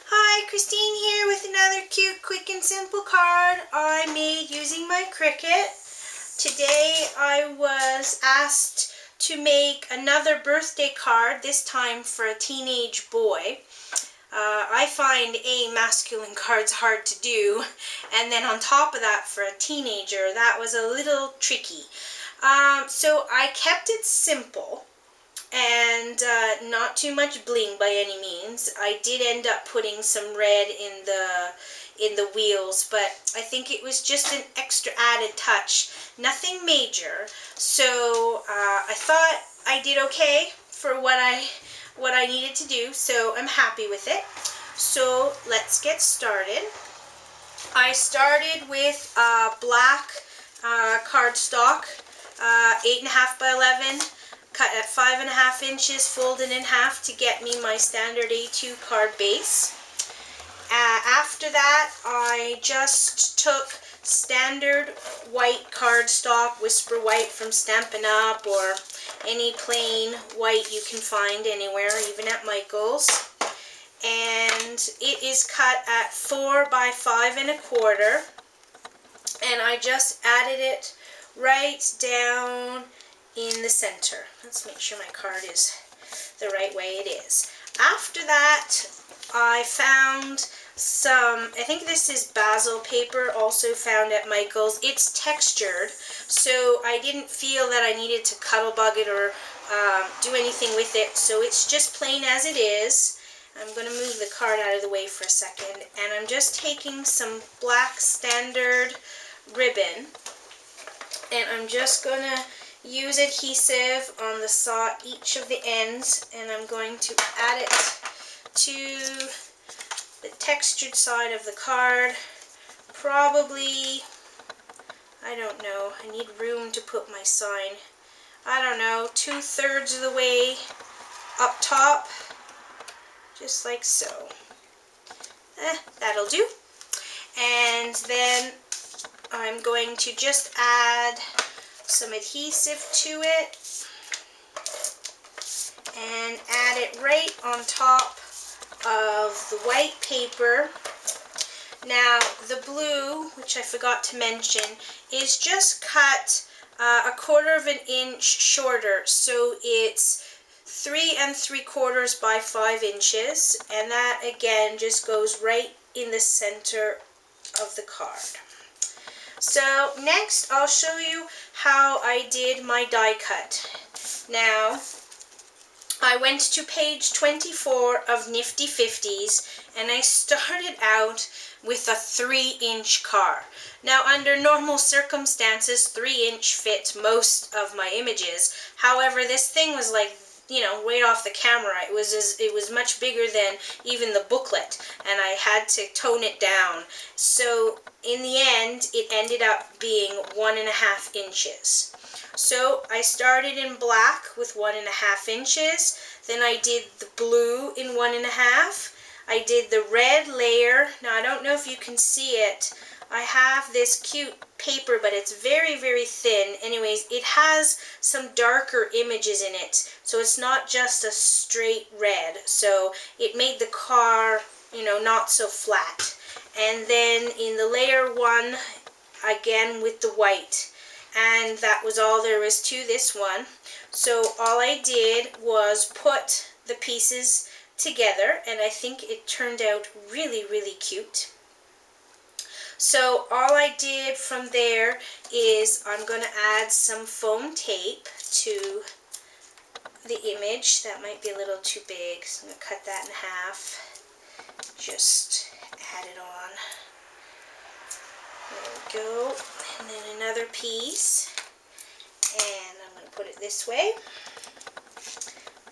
Hi, Christine here with another cute, quick and simple card I made using my Cricut. Today I was asked to make another birthday card, this time for a teenage boy. I find masculine cards hard to do, and then on top of that for a teenager, that was a little tricky. So I kept it simple. And not too much bling by any means. I did end up putting some red in the wheels, but I think it was just an extra added touch. Nothing major. So I thought I did okay for what I needed to do, so I'm happy with it. So let's get started. I started with black cardstock, 8.5 by 11. Cut at 5.5 inches, folded in half to get me my standard A2 card base. After that, I just took standard white cardstock, Whisper White from Stampin' Up, or any plain white you can find anywhere, even at Michael's. And it is cut at 4 by 5.25, and I just added it right down in the center. Let's make sure my card is the right way it is. After that, I found some, I think this is basil paper, also found at Michael's. It's textured, so I didn't feel that I needed to cuddlebug it or do anything with it, so it's just plain as it is. I'm going to move the card out of the way for a second, and I'm just taking some black standard ribbon, and I'm just going to use adhesive on each of the ends, and I'm going to add it to the textured side of the card. Probably, I don't know, I need room to put my sign. I don't know, 2/3 of the way up top, just like so. That'll do. And then I'm going to just add some adhesive to it and add it right on top of the white paper. Now the blue, which I forgot to mention, is just cut 1/4 inch shorter, so it's 3 3/4 by 5 inches, and that again just goes right in the center of the card. So next I'll show you how I did my die cut. Now I went to page 24 of Nifty 50s, and I started out with a 3-inch card. Now under normal circumstances, 3-inch fit most of my images. However, this thing was like, you know, right off the camera. It was much bigger than even the booklet, and I had to tone it down. So in the end, it ended up being 1.5 inches. So I started in black with 1.5 inches. Then I did the blue in 1.5. I did the red layer. Now I don't know if you can see it. I have this cute paper, but it's very, very thin. Anyways, it has some darker images in it, so it's not just a straight red. So it made the car, you know, not so flat. And then in the layer 1, again with the white. And that was all there was to this one. So all I did was put the pieces together, and I think it turned out really, really cute. So all I did from there is I'm going to add some foam tape to the image. That might be a little too big, so I'm going to cut that in half. Just add it on. There we go. And then another piece. And I'm going to put it this way.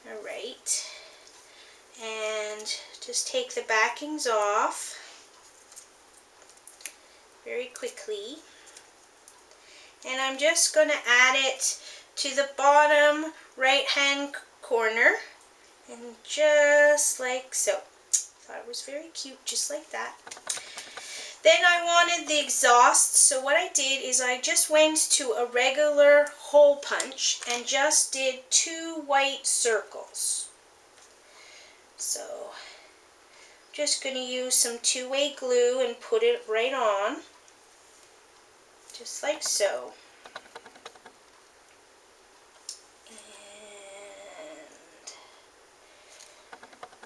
Alright. And just take the backings off very quickly, and I'm just going to add it to the bottom right hand corner, and just like so. Thought it was very cute, just like that. Then I wanted the exhaust, so what I did is I just went to a regular hole punch and just did 2 white circles. So just going to use some two-way glue and put it right on, just like so.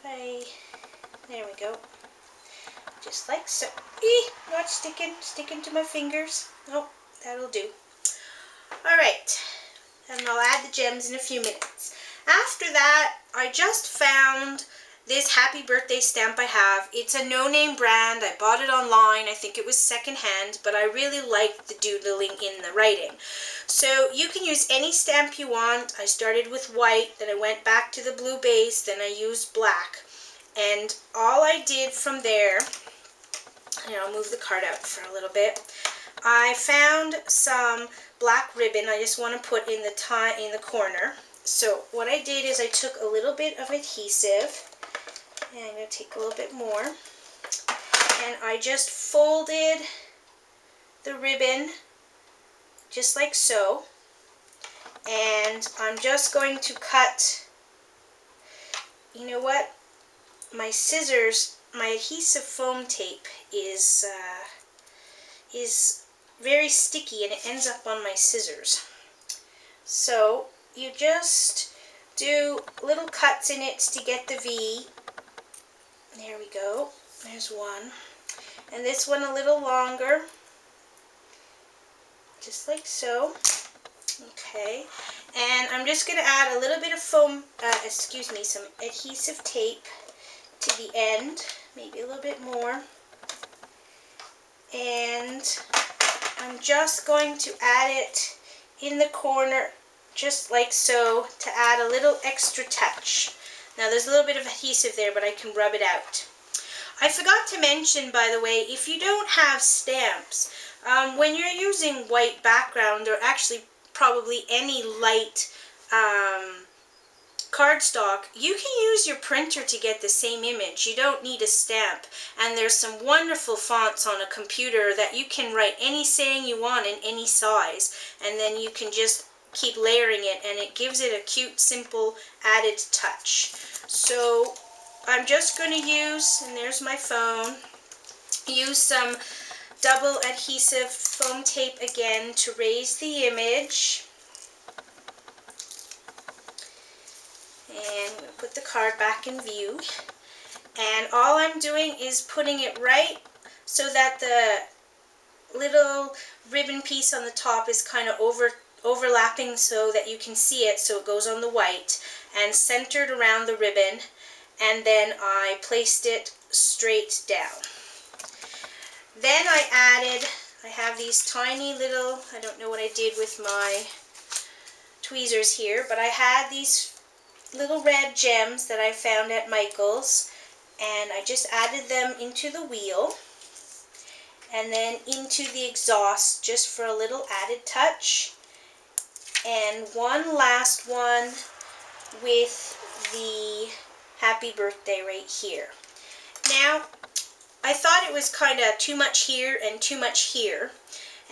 And there we go. Just like so. Not sticking to my fingers. Oh, that'll do. Alright, and I'll add the gems in a few minutes. After that, I just found this happy birthday stamp I have. It's a no-name brand. I bought it online. I think it was secondhand, but I really liked the doodling in the writing. So you can use any stamp you want. I started with white, then I went back to the blue base, then I used black. And all I did from there, and I'll move the card out for a little bit, I found some black ribbon I just want to put in the corner. So what I did is I took a little bit of adhesive, and I'm going to take a little bit more, and I just folded the ribbon just like so, and I'm just going to cut. You know what? My scissors, my adhesive foam tape is very sticky and it ends up on my scissors. So you just do little cuts in it to get the V. There we go. There's one. And this one a little longer. Just like so. Okay. And I'm just going to add a little bit of foam, some adhesive tape to the end. Maybe a little bit more. And I'm just going to add it in the corner, just like so, to add a little extra touch. Now there's a little bit of adhesive there, but I can rub it out. I forgot to mention, by the way, if you don't have stamps, when you're using white background, or actually probably any light cardstock, you can use your printer to get the same image. You don't need a stamp. And there's some wonderful fonts on a computer that you can write any saying you want in any size, and then you can just keep layering it, and it gives it a cute, simple added touch. So I'm just going to use, and there's my phone, use some double adhesive foam tape again to raise the image. And I'm going to put the card back in view. And all I'm doing is putting it right so that the little ribbon piece on the top is kind of overlapping so that you can see it, so it goes on the white, and centered around the ribbon. And then I placed it straight down. Then I have these tiny little, I don't know what I did with my tweezers here, but I had these little red gems that I found at Michael's, and I just added them into the wheel and then into the exhaust just for a little added touch, and one last one with the happy birthday right here. Now I thought it was kind of too much here and too much here,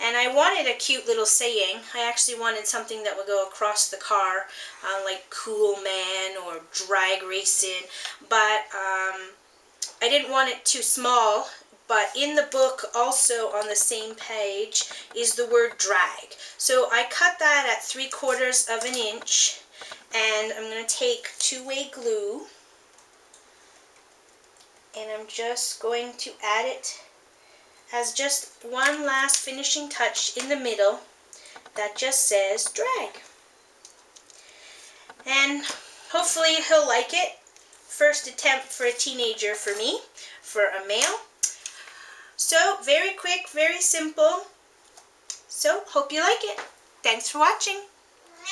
and I wanted a cute little saying. I actually wanted something that would go across the car, like cool man or drag racing, but I didn't want it too small. But in the book, also on the same page, is the word drag. So I cut that at 3/4 of an inch, and I'm going to take two-way glue, and I'm just going to add it as just one last finishing touch in the middle that just says drag. And hopefully he'll like it. First attempt for a teenager for me, for a male. So very quick, very simple. So hope you like it. Thanks for watching.